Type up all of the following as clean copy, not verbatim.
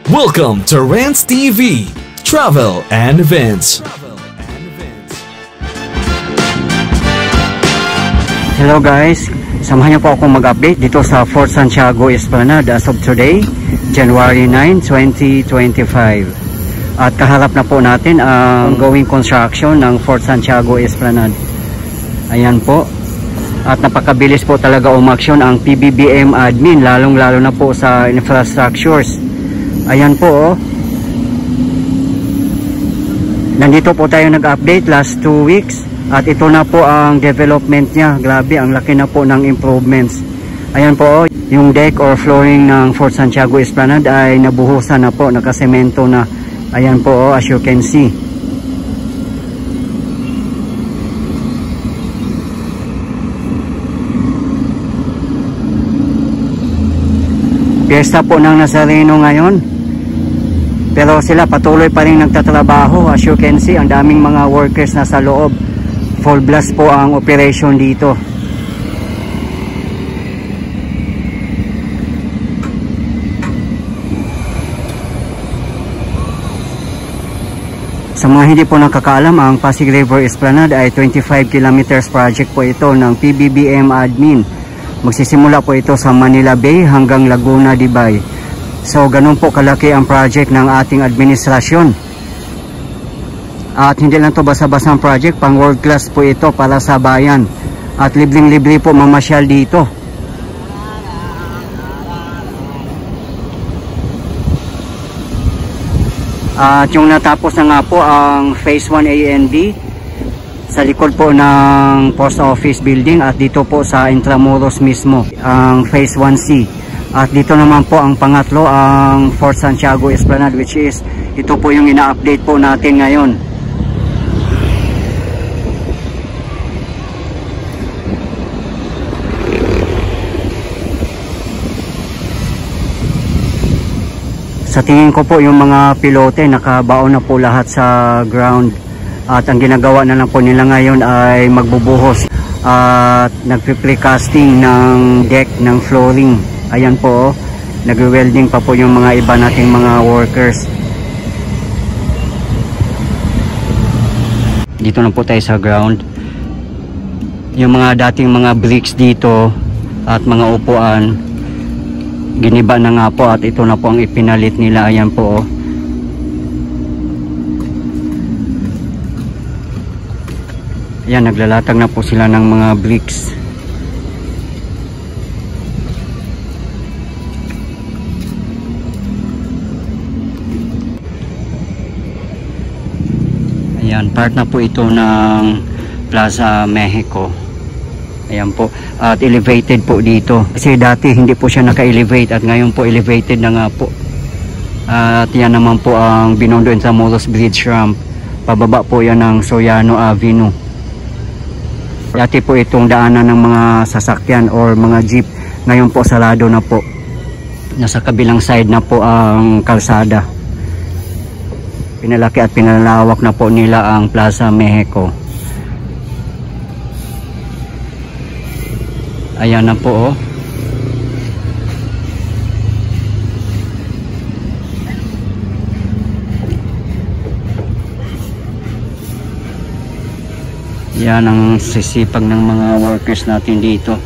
Welcome to Rants TV, Travel and Events. Hello guys, samahan niyo po ako mag-update dito sa Fort Santiago Esplanade as of today, January 9, 2025. At kaharap na po natin ang ongoing construction ng Fort Santiago Esplanade. Ayan po. At napakabilis po talaga umaksyon ang PBBM admin, lalong-lalo na po sa infrastructures. Ayan po, oh. Nandito po tayo nag-update last 2 weeks. At ito na po ang development niya. Grabe, ang laki na po ng improvements. Ayan po, yung deck or flooring ng Fort Santiago Esplanade ay nabuhusan na po, nakasemento na. Ayan po, as you can see. Piyesta po ng Nazareno ngayon. Pero sila patuloy pa rin nagtatrabaho. As you can see, ang daming mga workers na sa loob. Full blast po ang operation dito. Sa mga hindi po nakakaalam, ang Pasig River Esplanade ay 25 kilometers project po ito ng PBBM admin. Magsisimula po ito sa Manila Bay hanggang Laguna de Bay. So ganun po kalaki ang project ng ating administrasyon. At hindi lang to basa-basang project, pang world class po ito para sa bayan. At libreng-libre po mamasyal dito. At yung natapos na nga po ang Phase 1 A and B sa likod po ng Post Office Building, at dito po sa Intramuros mismo ang Phase 1C. At dito naman po ang pangatlo, ang Fort Santiago Esplanade, which is ito po yung ina-update po natin ngayon. Sa tingin ko po yung mga pilote nakabaon na po lahat sa ground, at ang ginagawa na lang po nila ngayon ay magbubuhos at nagpe-precasting ng deck ng flooring. Ayan po, nagwe-welding pa po yung mga iba nating mga workers. Dito na po tayo sa ground. Yung mga dating mga bricks dito at mga upuan, giniba na nga po, at ito na po ang ipinalit nila. Ayan po, oh. Ayan, naglalatag na po sila ng mga bricks. Ayan, part na po ito ng Plaza Mexico. Ayan po, at elevated po dito. Kasi dati hindi po siya naka-elevate, at ngayon po elevated na nga po. At yan naman po ang Binondo Intramuros Bridge Ramp. Pababa po yan ng Soriano Avenue. Dati po itong daanan ng mga sasakyan or mga jeep. Ngayon po sarado na po. Nasa kabilang side na po ang kalsada. Pinalaki at pinalawak na po nila ang Plaza Mexico. Ayan na po, oh. Yan ang sisipag ng mga workers natin dito.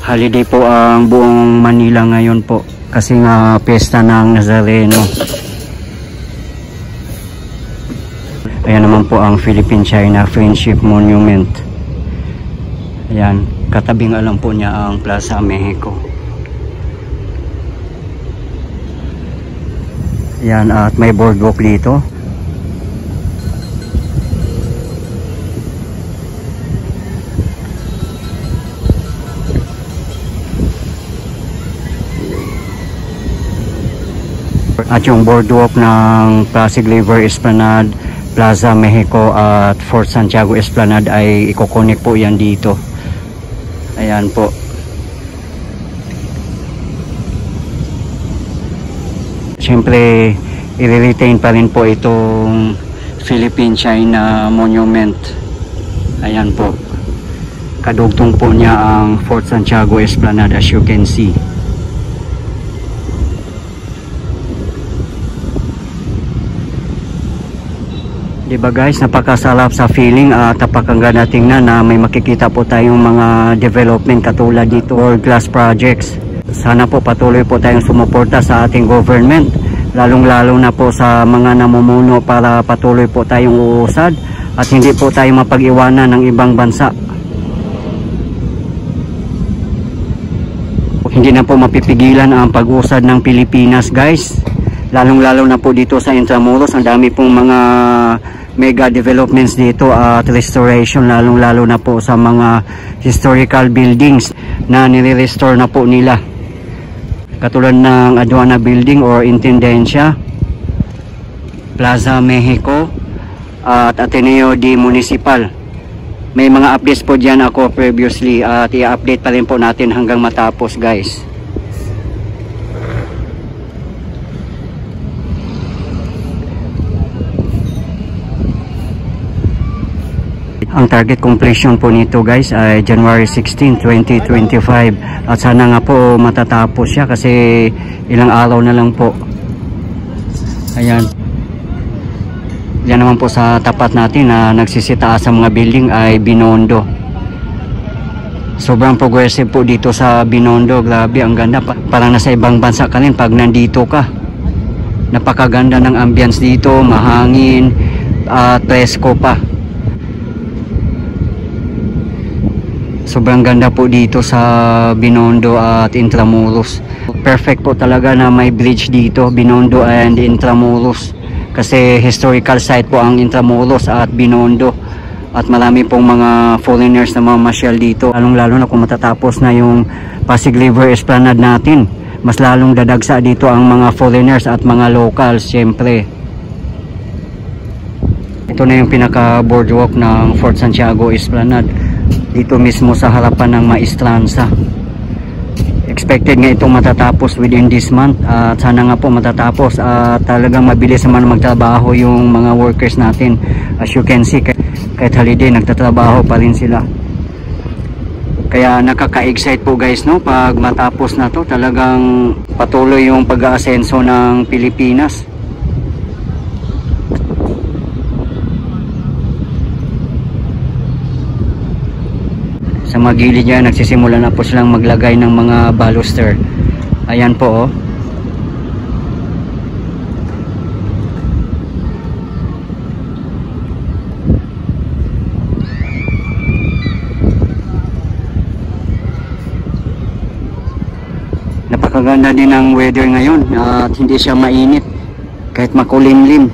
Holiday po ang buong Manila ngayon po, kasi nga piyesta ng Nazareno. Ayan naman po ang Philippine-China Friendship Monument. Ayan, katabing alam po niya ang Plaza Mexico. Ayan, at may boardwalk dito. At yung boardwalk ng Pasig River Esplanade, Plaza Mexico at Fort Santiago Esplanade ay iko-connect po yan dito. Ayan po. Siyempre, i-retain pa rin po itong Philippine-China Monument. Ayan po. Kadugtong po niya ang Fort Santiago Esplanade, as you can see. Di ba guys, napakasarap sa feeling at napakaganda tingnan na may makikita po tayong mga development katulad dito or glass projects. Sana po patuloy po tayong sumuporta sa ating government, lalong-lalo na po sa mga namumuno para patuloy po tayong uusad at hindi po tayo mapag-iwanan ng ibang bansa. Hindi na po mapipigilan ang pag-usad ng Pilipinas guys, lalong-lalo na po dito sa Intramuros. Ang dami pong mga mega developments dito at restoration, lalong-lalo na po sa mga historical buildings na nire-restore na po nila, katulad ng Aduana Building or Intendencia, Plaza Mexico at Ateneo de Municipal. May mga updates po dyan ako previously at i-update pa rin po natin hanggang matapos guys. Ang target completion po nito guys ay January 16, 2025 at sana nga po matatapos siya kasi ilang araw na lang po. Ayan. Yan naman po sa tapat natin na nagsisitaas sa mga building ay Binondo. Sobrang progressive po dito sa Binondo. Grabe, ang ganda. Parang nasa ibang bansa ka rin pag nandito ka. Napakaganda ng ambience dito, mahangin at presko pa. Sobrang ganda po dito sa Binondo at Intramuros. Perfect po talaga na may bridge dito, Binondo and Intramuros. Kasi historical site po ang Intramuros at Binondo. At marami pong mga foreigners na mamasyal dito. Lalong-lalo na kung matatapos na yung Pasig River Esplanade natin. Mas lalong dadagsa dito ang mga foreigners at mga locals, syempre. Ito na yung pinaka boardwalk ng Fort Santiago Esplanade. Dito mismo sa harapan ng Maestranza. Expected nga itong matatapos within this month at sana nga po matatapos at talagang mabilis naman magtrabaho yung mga workers natin. As you can see, kahit holiday nagtatrabaho pa rin sila. Kaya nakaka-excite po guys, no, pag matapos na to, talagang patuloy yung pag-aasenso ng Pilipinas. Sa mga gilid niya nagsisimula na po silang maglagay ng mga baluster. Ayan po oh. Napakaganda din ang weather ngayon at hindi siya mainit kahit makulimlim.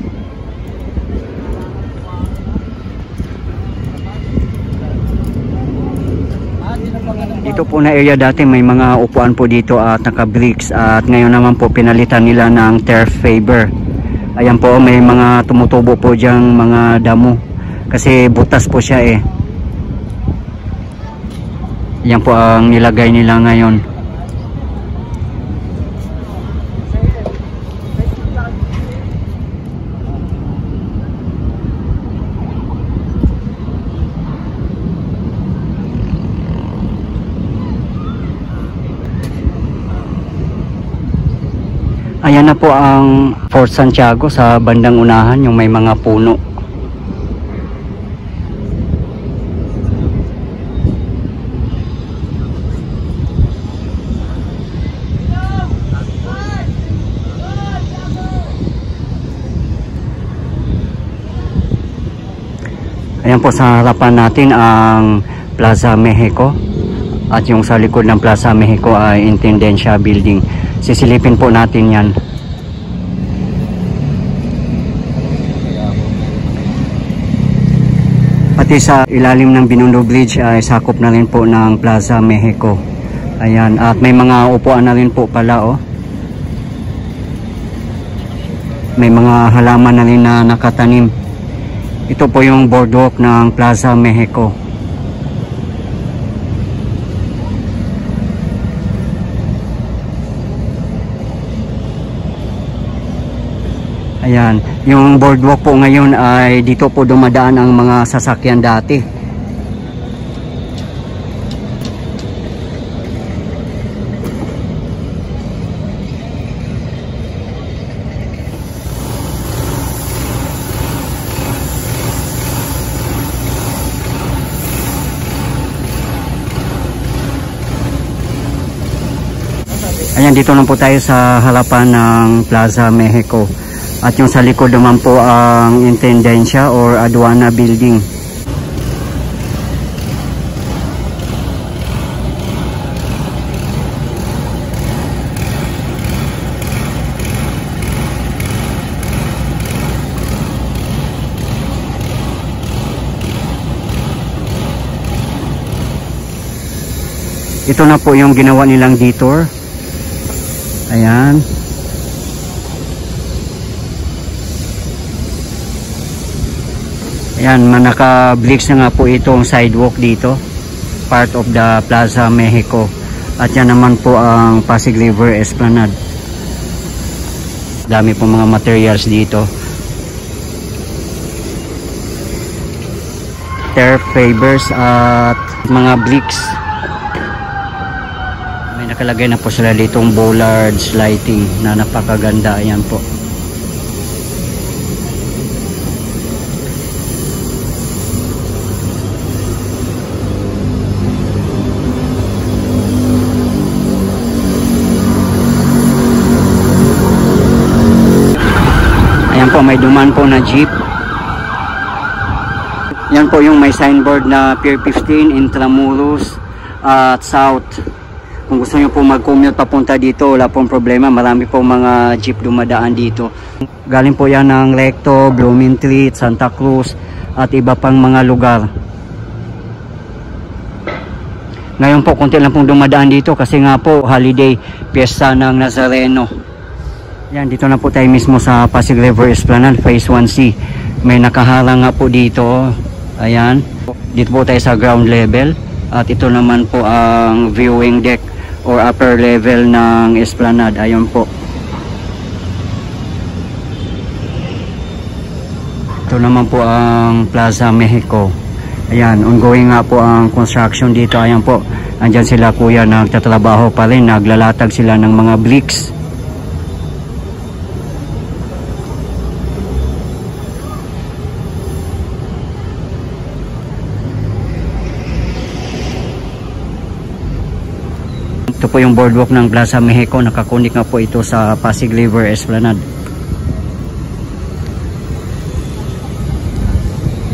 Dito po na area dati may mga upuan po dito at naka-bricks at ngayon naman po pinalitan nila ng turf fiber. Ayan po, may mga tumutubo po diyang mga damo kasi butas po siya eh. Yan po ang nilagay nila ngayon. Ayan na po ang Fort Santiago sa bandang unahan, yung may mga puno. Ayan po sa harapan natin ang Plaza Mexico at yung sa likod ng Plaza Mexico ay Intendencia Building. Sisilipin po natin yan. Pati sa ilalim ng Binondo Bridge ay sakop na rin po ng Plaza Mexico. Ayan, at may mga upuan na rin po pala oh. May mga halaman na rin na nakatanim. Ito po yung boardwalk ng Plaza Mexico. Ayan, yung boardwalk po ngayon ay dito po dumadaan ang mga sasakyan dati. Ayan, dito lang po tayo sa harapan ng Plaza Mexico. At yung sa likod naman po ang Intendencia or Aduana Building. Ito na po yung ginawa nilang detour. Ayan. Ayan, naka-bricks na nga po itong sidewalk dito. Part of the Plaza Mexico. At yan naman po ang Pasig River Esplanade. Dami po mga materials dito. Turf fibers at mga bricks. Nakalagay na po sila ditong bollards lighting na napakaganda. Ayan po. Ayan po, may duman po na jeep. Yan po yung may signboard na Pier 15 Intramuros at South. Kung gusto nyo po mag-commute papunta dito, wala pong problema. Marami po mga jeep dumadaan dito. Galing po yan ng Recto, Bloomingtreet, Santa Cruz at iba pang mga lugar. Ngayon po, konti lang pong dumadaan dito kasi nga po holiday, piyesta ng Nazareno. Yan, dito na po tayo mismo sa Pasig River Esplanade, Phase 1C. May nakaharang nga po dito. Ayan, dito po tayo sa ground level. At ito naman po ang viewing deck or upper level ng Esplanade. Ayun po. Ito naman po ang Plaza Mexico. Ayan, ongoing nga po ang construction dito. Ayan po, andyan sila kuya, nagtatrabaho pa rin, naglalatag sila ng mga bricks. Ito po yung boardwalk ng Plaza Mexico. Nakakunik nga po ito sa Pasig River Esplanade.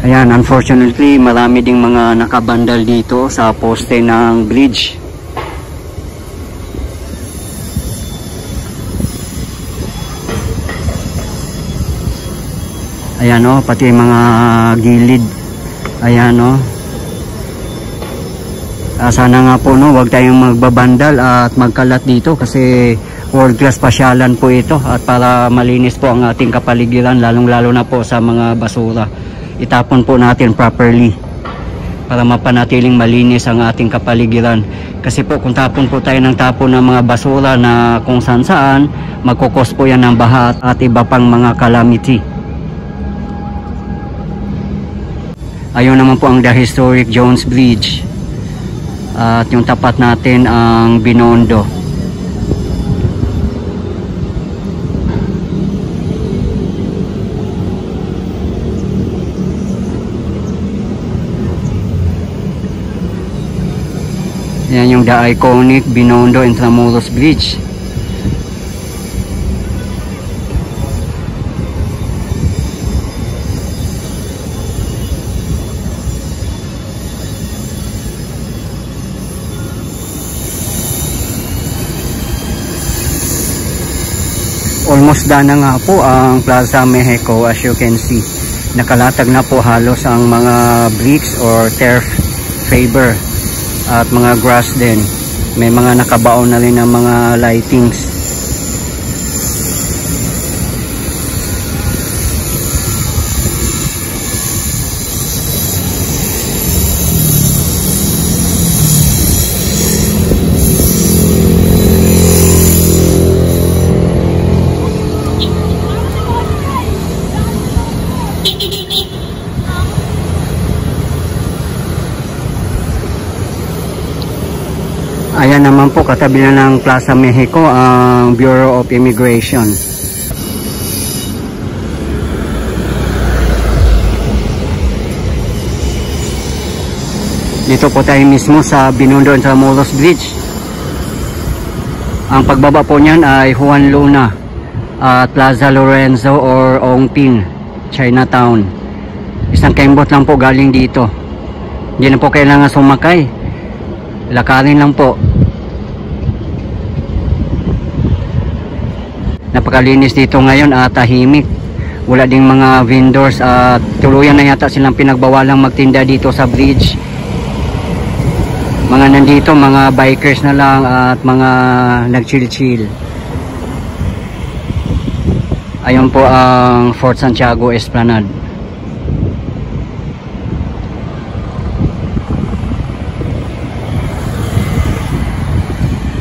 Ayan, unfortunately marami ding mga nakabandal dito sa poste ng bridge. Ayan o, pati mga gilid. Ayan o. Sana nga po no, wag tayong magbabandal at magkalat dito kasi world class pasyalan po ito at para malinis po ang ating kapaligiran, lalong lalo na po sa mga basura. Itapon po natin properly para mapanatiling malinis ang ating kapaligiran. Kasi po kung tapon po tayo ng tapon ng mga basura na kung saan saan, magkukos po yan ng baha at iba pang mga calamity. Ayun naman po ang the historic Jones Bridge. At yung tapat natin ang Binondo. Yan yung the iconic Binondo Intramuros Bridge. Almost done na nga po ang Plaza Mexico. As you can see, nakalatag na po halos ang mga bricks or turf fiber at mga grass din. May mga nakabaon na rin ng mga lightings. Ayan naman po, katabi na ng Plaza Mexico ang Bureau of Immigration. Dito po tayo mismo sa Binondo Intramuros Bridge. Ang pagbaba po niyan ay Juan Luna at Plaza Lorenzo or Ongping, Chinatown. Isang kembot lang po galing dito. Hindi na po kailangan sumakay, lakarin lang po. Napakalinis dito ngayon at tahimik. Wala ding mga vendors at tuluyan na yata silang pinagbawalang magtinda dito sa bridge. Mga nandito, mga bikers na lang at mga nag-chill-chill. Ayun po ang Fort Santiago Esplanade.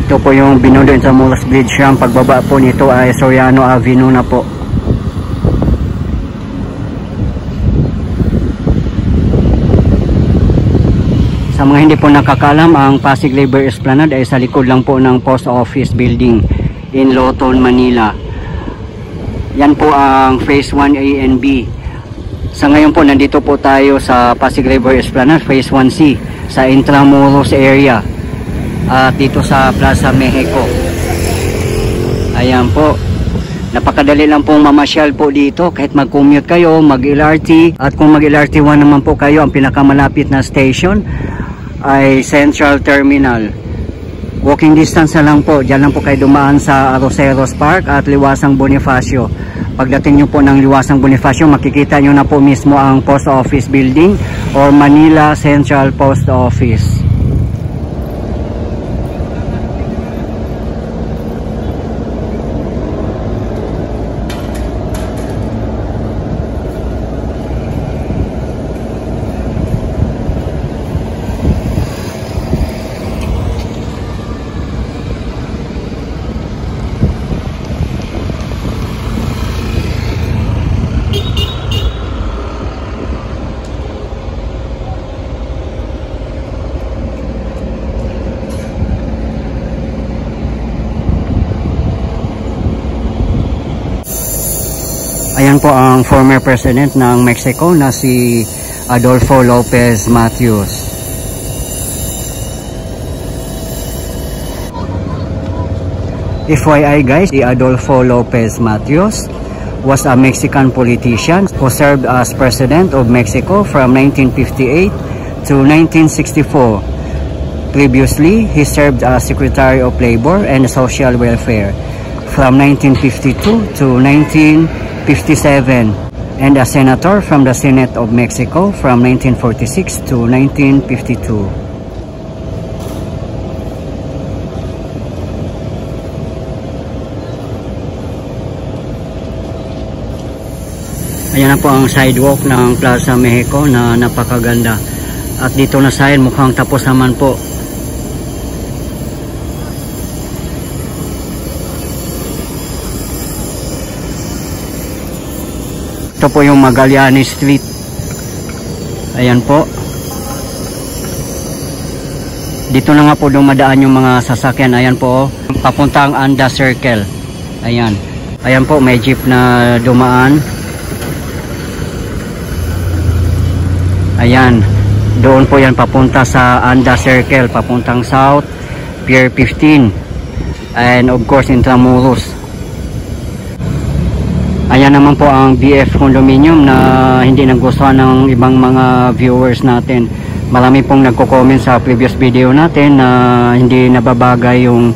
Ito po yung binudo sa Mulas Bridge. Ang pagbaba po nito ay Soriano Avenue na po. Sa mga hindi po nakakalam, ang Pasig Labor Esplanade ay sa likod lang po ng Post Office Building in Loton, Manila. Yan po ang Phase 1A and B. Sa ngayon po, nandito po tayo sa Pasig Labor Esplanade, Phase 1C, sa Intramuros area. At dito sa Plaza Mexico. Ayan po. Napakadali lang pong mamasyal po dito. Kahit mag-commute kayo, mag-LRT. At kung mag-LRT 1 naman po kayo, ang pinakamalapit na station ay Central Terminal. Walking distance na lang po. Diyan lang po kayo dumaan sa Arroceros Park at Liwasang Bonifacio. Pagdating nyo po ng Liwasang Bonifacio, makikita nyo na po mismo ang Post Office Building or Manila Central Post Office. Ayan po ang former president ng Mexico na si Adolfo Lopez Matthews. FYI guys, si Adolfo Lopez Matthews was a Mexican politician who served as president of Mexico from 1958 to 1964. Previously, he served as Secretary of Labor and Social Welfare from 1952 to 1957 and a senator from the Senate of Mexico from 1946 to 1952. Ayan na po ang sidewalk ng Plaza Mexico na napakaganda. At dito na side mukhang tapos naman po. Ito po yung Magallanes Street. Ayan po. Dito na nga po dumadaan yung mga sasakyan. Ayan po, papuntang Anda Circle. Ayan. Ayan po, may jeep na dumaan. Ayan. Doon po yan papunta sa Anda Circle, papuntang South, Pier 15. And of course, Intramuros. Ayan naman po ang BF Condominium na hindi nagustuhan ng ibang mga viewers natin. Marami pong nagko-comment sa previous video natin na hindi nababagay yung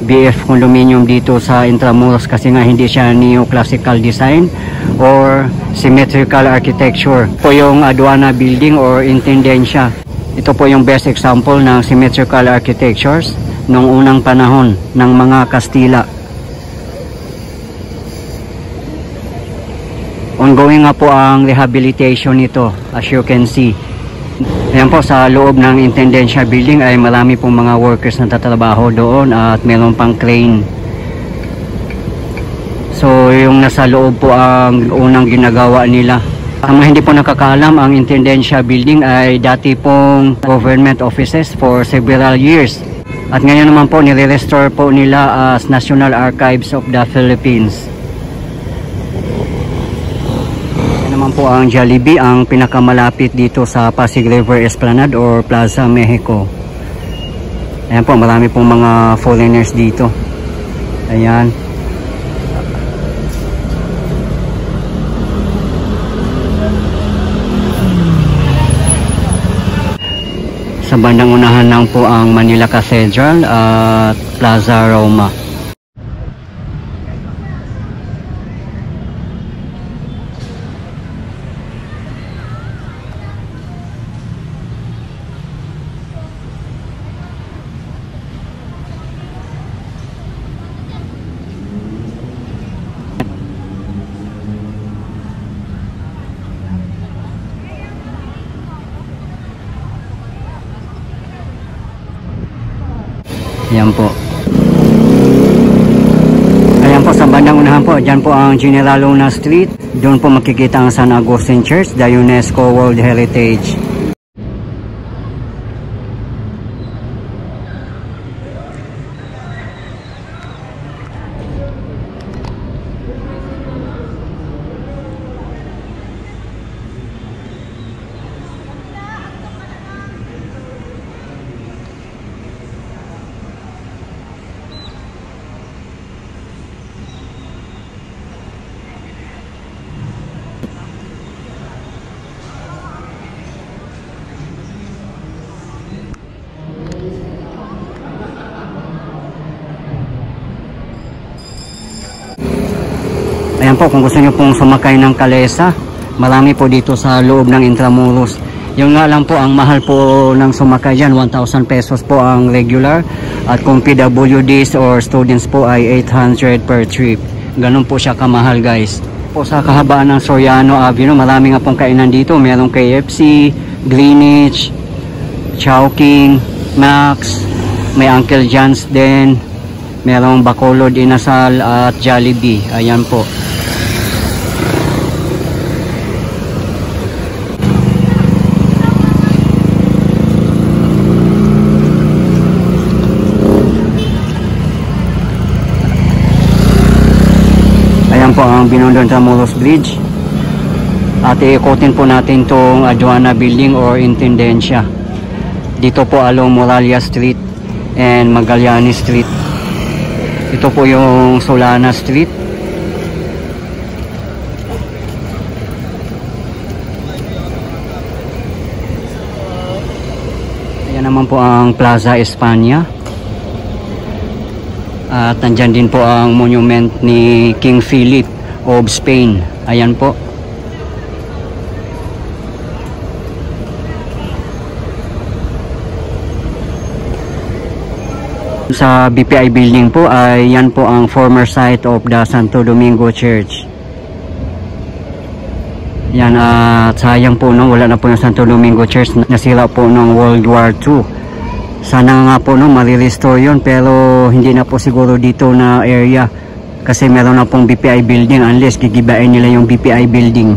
BF Condominium dito sa Intramuros kasi nga hindi siya neoclassical design or symmetrical architecture. Po yung Aduana Building or Intendencia. Ito po yung best example ng symmetrical architectures noong unang panahon ng mga Kastila. Ongoing nga po ang rehabilitation nito, as you can see. Ayan po, sa loob ng Intendencia Building ay marami pong mga workers na tatrabaho doon at meron pang crane. So yung nasa loob po ang unang ginagawa nila. Ang mga hindi po nakakaalam, ang Intendencia Building ay dati pong government offices for several years. At ngayon naman po nire-restore po nila as National Archives of the Philippines. Naman po ang Jollibee, ang pinakamalapit dito sa Pasig River Esplanade or Plaza Mexico. Ayan po, marami pong mga foreigners dito. Ayan. Sa bandang unahan lang po ang Manila Cathedral at Plaza Roma. Ayan po. Ayan po sa bandang unahan po. Diyan po ang General Luna Street. Doon po makikita ang San Agustin Church, the UNESCO World Heritage. Ayan po, kung gusto nyo pong sumakay ng kalesa, marami po dito sa loob ng Intramuros. Yung nga lang po, ang mahal po ng sumakay dyan, 1,000 pesos po ang regular. At kung PWDs or students po ay 800 per trip. Ganun po siya kamahal, guys. Po sa kahabaan ng Soriano Avenue, marami nga pong kainan dito. Merong KFC, Greenwich, Chowking, Max, may Uncle John's din. Merong Bacolod Inasal at Jollibee. Ayan po. Ayan po ang Binondo Intramuros Bridge. At iikotin po natin tong Aduana Building or Intendencia. Dito po along Moralia Street and Magallanes Street. Ito po yung Solana Street. Ayan naman po ang Plaza España. At nandyan din po ang monument ni King Philip of Spain. Ayan po. Sa BPI building po ay yan po ang former site of the Santo Domingo Church. Yan, at sayang po no, wala na po yung Santo Domingo Church, nasira po noong World War II. Sana nga po no, marirestore yun, pero hindi na po siguro dito na area kasi meron na pong BPI building unless gigibain nila yung BPI building.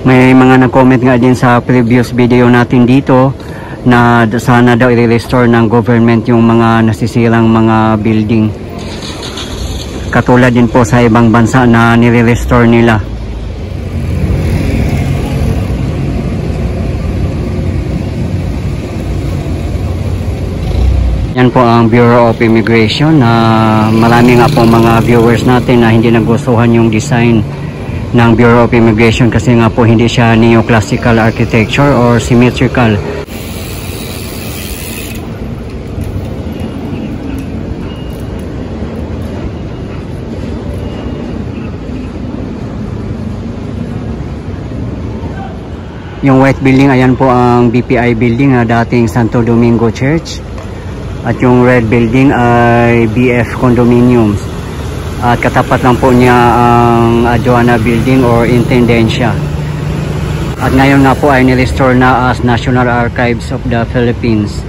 May mga nag-comment nga din sa previous video natin dito na sana daw i-restore ng government yung mga nasisirang mga building. Katulad din po sa ibang bansa na nire-restore nila. Yan po ang Bureau of Immigration na marami nga po mga viewers natin na hindi nagustuhan yung design ng Bureau of Immigration kasi nga po hindi siya neoclassical architecture or symmetrical. Yung white building, ayan po ang BPI building na dating Santo Domingo Church. At yung red building ay BF Condominiums. At katapat lang po niya ang Aduana Building or Intendencia. At ngayon nga po ay nirestore na as National Archives of the Philippines.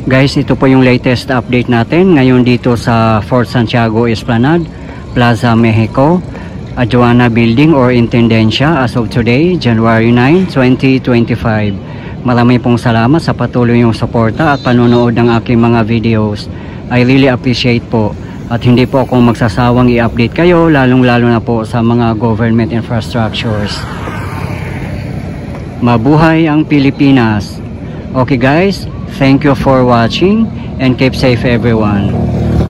Guys, ito po yung latest update natin ngayon dito sa Fort Santiago Esplanade, Plaza Mexico, Aduana Building or Intendencia as of today, January 9, 2025. Maraming pong salamat sa patuloy yung suporta at panonood ng aking mga videos. I really appreciate po. At hindi po akong magsasawang i-update kayo, lalong-lalo na po sa mga government infrastructures. Mabuhay ang Pilipinas! Okay guys, thank you for watching and keep safe everyone.